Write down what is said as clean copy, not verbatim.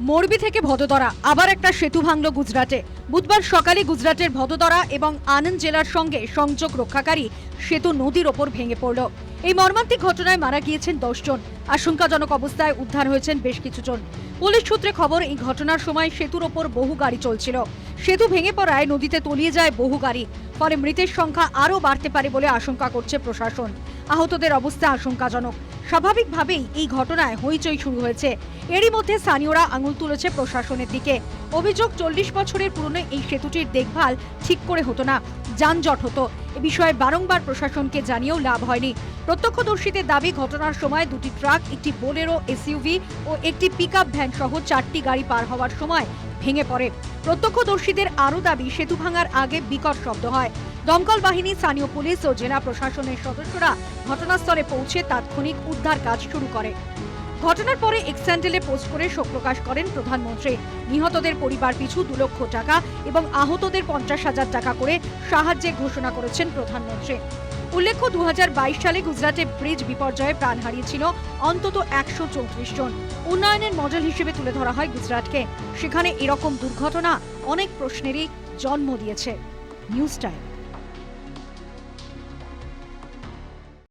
মোরবি থেকে ভদোদরা আবার একটা সেতু ভাঙল গুজরাটে। বুধবার সকালে গুজরাটের ভদোদরা এবং আনন্দ জেলার সঙ্গে সংযোগ রক্ষাকারী সেতু নদীর ওপর ভেঙে পড়ল। এই মর্মান্তিক ঘটনায় মারা গিয়েছেন 10 জন। আশঙ্কাজনক অবস্থায় উদ্ধার হয়েছেন বেশ কিছু জন। পুলিশ সূত্রে খবর, এই ঘটনার সময় সেতুর ওপর বহু গাড়ি চলছিল। সেতু ভেঙে পড়ায় নদীতে তলিয়ে যায় বহু গাড়ি। ফলে মৃতের সংখ্যা আরও বাড়তে পারে বলে আশঙ্কা করছে প্রশাসন। আহতদের অবস্থা আশঙ্কাজনক। স্বাভাবিকভাবেই এই ঘটনায় হইচই শুরু হয়েছে। এরই মধ্যে স্থানীয়রা আঙুল তুলেছে প্রশাসনের দিকে। অভিযোগ, 40 বছরের পুরনো এই সেতুটির দেখভাল ঠিক করে হতো না, যানজট হতো। এ বিষয়ে বারংবার প্রশাসনকে জানিয়েও লাভ হয়নি। প্রত্যক্ষদর্শীদের দাবি, ঘটনার সময় দুটি ট্রাক, একটি বোলেরো এসইউভি ও একটি পিকআপ ভ্যান সহ 4টি গাড়ি পার হওয়ার সময় ভেঙে পড়ে। প্রত্যক্ষদর্শীদের আরও দাবি, সেতু ভাঙার আগে বিকট শব্দ হয়। দমকল বাহিনী, স্থানীয় পুলিশ ও জেলা প্রশাসনের সদস্যরা ঘটনাস্থলে পৌঁছে তাৎক্ষণিক উদ্ধার কাজ শুরু করে। ঘটনার পরে এক্স হ্যান্ডেলে পোস্ট করে শোক প্রকাশ করেন প্রধানমন্ত্রী। নিহতদের পরিবার পিছু 2 লক্ষ টাকা এবং আহতদের 50,000 টাকা করে সাহায্যের ঘোষণা করেছেন প্রধানমন্ত্রী। উল্লেখ্য, 2022 সালে গুজরাটে ব্রিজ বিপর্যয়ে প্রাণ হারিয়েছিল অন্তত 134 জন। উন্নয়নের মডেল হিসেবে তুলে ধরা হয় গুজরাটকে। সেখানে এরকম দুর্ঘটনা অনেক প্রশ্নেরই জন্ম দিয়েছে। News time.